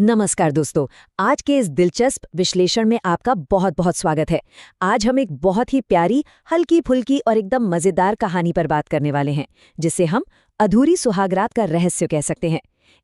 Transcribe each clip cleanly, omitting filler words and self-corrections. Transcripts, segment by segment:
नमस्कार दोस्तों। आज के इस दिलचस्प विश्लेषण में आपका बहुत बहुत स्वागत है। आज हम एक बहुत ही प्यारी, हल्की फुल्की और एकदम मजेदार कहानी पर बात करने वाले हैं, जिसे हम अधूरी सुहागरात का रहस्य कह सकते हैं।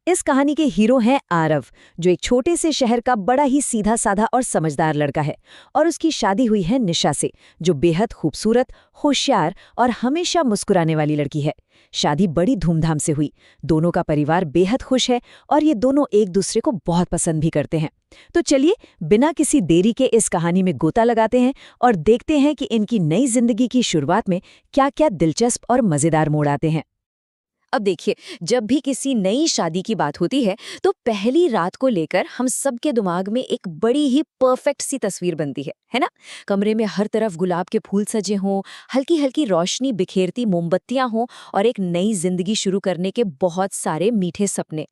इस कहानी के हीरो हैं आरव, जो एक छोटे से शहर का बड़ा ही सीधा साधा और समझदार लड़का है, और उसकी शादी हुई है निशा से, जो बेहद खूबसूरत, होशियार और हमेशा मुस्कुराने वाली लड़की है। शादी बड़ी धूमधाम से हुई, दोनों का परिवार बेहद खुश है और ये दोनों एक दूसरे को बहुत पसंद भी करते हैं। तो चलिए बिना किसी देरी के इस कहानी में गोता लगाते हैं और देखते हैं कि इनकी नई जिंदगी की शुरुआत में क्या-क्या दिलचस्प और मजेदार मोड़ आते हैं। अब देखिए, जब भी किसी नई शादी की बात होती है तो पहली रात को लेकर हम सबके दिमाग में एक बड़ी ही परफेक्ट सी तस्वीर बनती है ना। कमरे में हर तरफ गुलाब के फूल सजे हों, हल्की हल्की रोशनी बिखेरती मोमबत्तियां हों और एक नई जिंदगी शुरू करने के बहुत सारे मीठे सपने।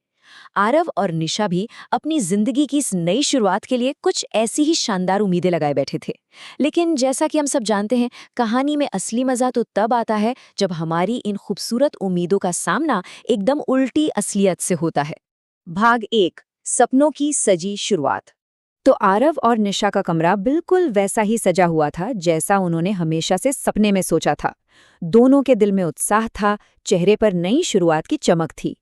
आरव और निशा भी अपनी जिंदगी की इस नई शुरुआत के लिए कुछ ऐसी ही शानदार उम्मीदें लगाए बैठे थे। लेकिन जैसा कि हम सब जानते हैं, कहानी में असली मजा तो तब आता है जब हमारी इन खूबसूरत उम्मीदों का सामना एकदम उल्टी असलियत से होता है। भाग 1, सपनों की सजी शुरुआत। तो आरव और निशा का कमरा बिल्कुल वैसा ही सजा हुआ था जैसा उन्होंने हमेशा से सपने में सोचा था। दोनों के दिल में उत्साह था, चेहरे पर नई शुरुआत की चमक थी।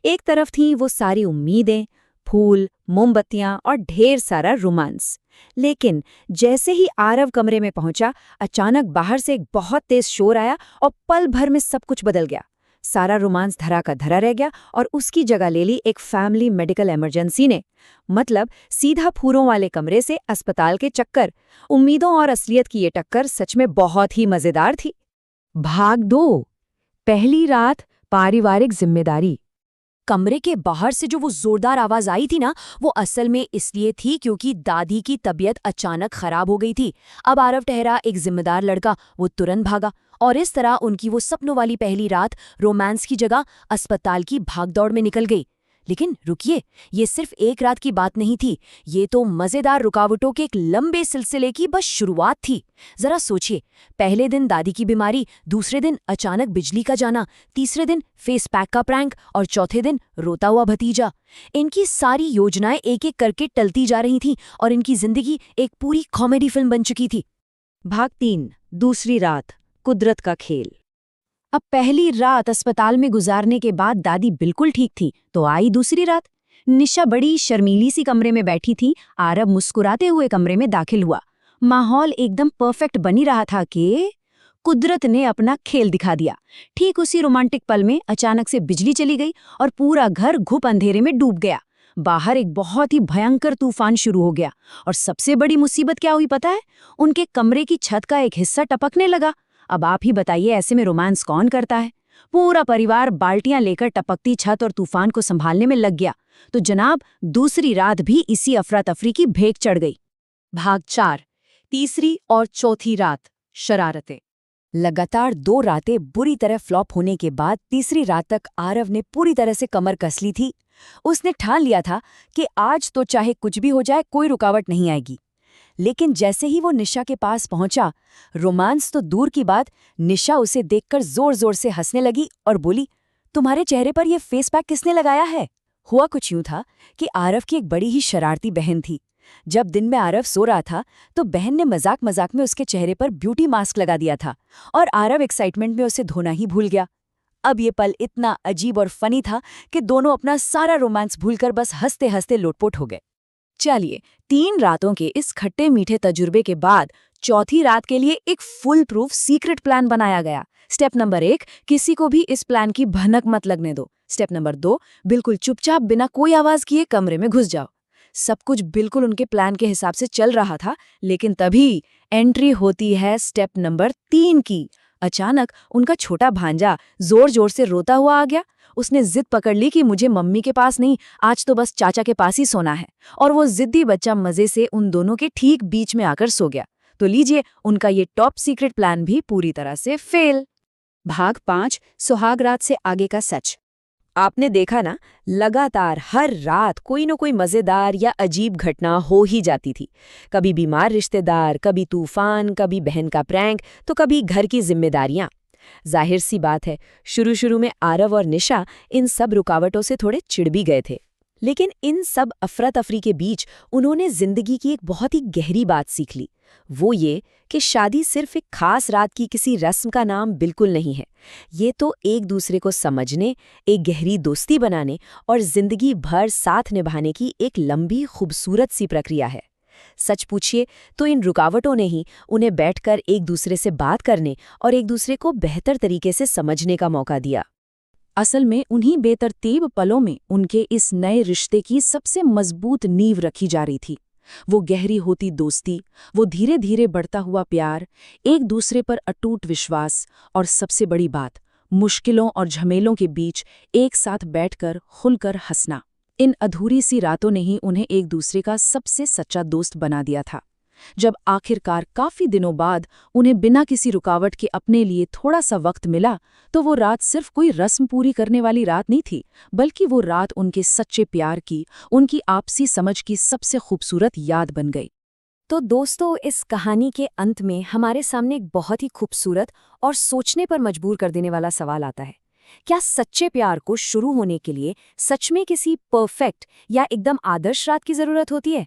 एक तरफ थीं वो सारी उम्मीदें, फूल, मोमबत्तियां और ढेर सारा रोमांस। लेकिन जैसे ही आरव कमरे में पहुंचा, अचानक बाहर से एक बहुत तेज शोर आया और पल भर में सब कुछ बदल गया। सारा रोमांस धरा का धरा रह गया और उसकी जगह ले ली एक फैमिली मेडिकल इमरजेंसी ने। मतलब सीधा फूलों वाले कमरे से अस्पताल के चक्कर। उम्मीदों और असलियत की ये टक्कर सच में बहुत ही मजेदार थी। भाग 2, पहली रात, पारिवारिक जिम्मेदारी। कमरे के बाहर से जो वो जोरदार आवाज आई थी ना, वो असल में इसलिए थी क्योंकि दादी की तबीयत अचानक खराब हो गई थी। अब आरव ठहरा एक जिम्मेदार लड़का, वो तुरंत भागा और इस तरह उनकी वो सपनों वाली पहली रात रोमांस की जगह अस्पताल की भागदौड़ में निकल गई। लेकिन रुकिए, ये सिर्फ एक रात की बात नहीं थी, ये तो मजेदार रुकावटों के एक लंबे सिलसिले की बस शुरुआत थी। जरा सोचिए, पहले दिन दादी की बीमारी, दूसरे दिन अचानक बिजली का जाना, तीसरे दिन फेस पैक का प्रैंक और चौथे दिन रोता हुआ भतीजा। इनकी सारी योजनाएं एक एक करके टलती जा रही थीं और इनकी जिंदगी एक पूरी कॉमेडी फिल्म बन चुकी थी। भाग 3, दूसरी रात, कुदरत का खेल। अब पहली रात अस्पताल में गुजारने के बाद दादी बिल्कुल ठीक थी, तो आई दूसरी रात। निशा बड़ी शर्मीली सी कमरे में बैठी थी, आरव मुस्कुराते हुए कमरे में दाखिल हुआ। माहौल एकदम परफेक्ट बनी रहा था कि कुदरत ने अपना खेल दिखा दिया। ठीक उसी रोमांटिक पल में अचानक से बिजली चली गई और पूरा घर घुप अंधेरे में डूब गया। बाहर एक बहुत ही भयंकर तूफान शुरू हो गया और सबसे बड़ी मुसीबत क्या हुई पता है? उनके कमरे की छत का एक हिस्सा टपकने लगा। अब आप ही बताइए, ऐसे में रोमांस कौन करता है? पूरा परिवार बाल्टियां लेकर टपकती छत और तूफान को संभालने में लग गया। तो जनाब, दूसरी रात भी इसी अफरा तफरी की भेंट चढ़ गई। भाग 4, तीसरी और चौथी रात, शरारतें। लगातार 2 रातें बुरी तरह फ्लॉप होने के बाद तीसरी रात तक आरव ने पूरी तरह से कमर कस ली थी। उसने ठान लिया था कि आज तो चाहे कुछ भी हो जाए, कोई रुकावट नहीं आएगी। लेकिन जैसे ही वो निशा के पास पहुंचा, रोमांस तो दूर की बात, निशा उसे देखकर जोर जोर से हंसने लगी और बोली, तुम्हारे चेहरे पर ये फेस पैक किसने लगाया है? हुआ कुछ यूं था कि आरव की एक बड़ी ही शरारती बहन थी। जब दिन में आरव सो रहा था तो बहन ने मजाक मजाक में उसके चेहरे पर ब्यूटी मास्क लगा दिया था और आरव एक्साइटमेंट में उसे धोना ही भूल गया। अब ये पल इतना अजीब और फनी था कि दोनों अपना सारा रोमांस भूलकर बस हंसते हंसते लोटपोट हो गए। चलिए, 3 रातों के इस खट्टे मीठे तजुर्बे के बाद चौथी रात के लिए एक फुल प्रूफ सीक्रेट प्लान बनाया गया। स्टेप नंबर 1, किसी को भी इस प्लान की भनक मत लगने दो। स्टेप नंबर 2, बिल्कुल चुपचाप बिना कोई आवाज किए कमरे में घुस जाओ। सब कुछ बिल्कुल उनके प्लान के हिसाब से चल रहा था, लेकिन तभी एंट्री होती है स्टेप नंबर 3 की। अचानक उनका छोटा भांजा जोर जोर से रोता हुआ आ गया। उसने जिद पकड़ ली कि मुझे मम्मी के पास नहीं, आज तो बस चाचा के पास ही सोना है। और वो जिद्दी बच्चा मजे से उन दोनों के ठीक बीच में आकर सो गया। तो लीजिए, उनका ये टॉप सीक्रेट प्लान भी पूरी तरह से फेल। भाग 5, सुहागरात से आगे का सच। आपने देखा ना, लगातार हर रात कोई न कोई मजेदार या अजीब घटना हो ही जाती थी। कभी बीमार रिश्तेदार, कभी तूफान, कभी बहन का प्रैंक, तो कभी घर की जिम्मेदारियां। जाहिर सी बात है, शुरू शुरू में आरव और निशा इन सब रुकावटों से थोड़े चिढ़ भी गए थे। लेकिन इन सब अफरा तफरी के बीच उन्होंने जिंदगी की एक बहुत ही गहरी बात सीख ली। वो ये कि शादी सिर्फ एक खास रात की किसी रस्म का नाम बिल्कुल नहीं है। ये तो एक दूसरे को समझने, एक गहरी दोस्ती बनाने और जिंदगी भर साथ निभाने की एक लंबी खूबसूरत सी प्रक्रिया है। सच पूछिए तो इन रुकावटों ने ही उन्हें बैठकर एक दूसरे से बात करने और एक दूसरे को बेहतर तरीके से समझने का मौका दिया। असल में उन्हीं बेतरतीब पलों में उनके इस नए रिश्ते की सबसे मजबूत नींव रखी जा रही थी। वो गहरी होती दोस्ती, वो धीरे धीरे बढ़ता हुआ प्यार, एक दूसरे पर अटूट विश्वास और सबसे बड़ी बात, मुश्किलों और झमेलों के बीच एक साथ बैठकर खुलकर हंसना। इन अधूरी सी रातों ने ही उन्हें एक दूसरे का सबसे सच्चा दोस्त बना दिया था। जब आखिरकार काफी दिनों बाद उन्हें बिना किसी रुकावट के अपने लिए थोड़ा सा वक्त मिला, तो वो रात सिर्फ कोई रस्म पूरी करने वाली रात नहीं थी, बल्कि वो रात उनके सच्चे प्यार की, उनकी आपसी समझ की सबसे खूबसूरत याद बन गई। तो दोस्तों, इस कहानी के अंत में हमारे सामने एक बहुत ही खूबसूरत और सोचने पर मजबूर कर देने वाला सवाल आता है। क्या सच्चे प्यार को शुरू होने के लिए सच में किसी परफेक्ट या एकदम आदर्श रात की जरूरत होती है,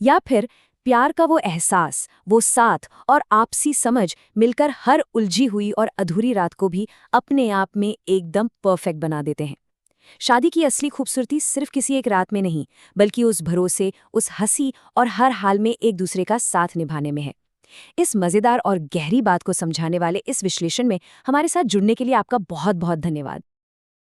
या फिर प्यार का वो एहसास, वो साथ और आपसी समझ मिलकर हर उलझी हुई और अधूरी रात को भी अपने आप में एकदम परफेक्ट बना देते हैं? शादी की असली खूबसूरती सिर्फ किसी एक रात में नहीं, बल्कि उस भरोसे, उस हंसी और हर हाल में एक दूसरे का साथ निभाने में है। इस मजेदार और गहरी बात को समझाने वाले इस विश्लेषण में हमारे साथ जुड़ने के लिए आपका बहुत बहुत धन्यवाद।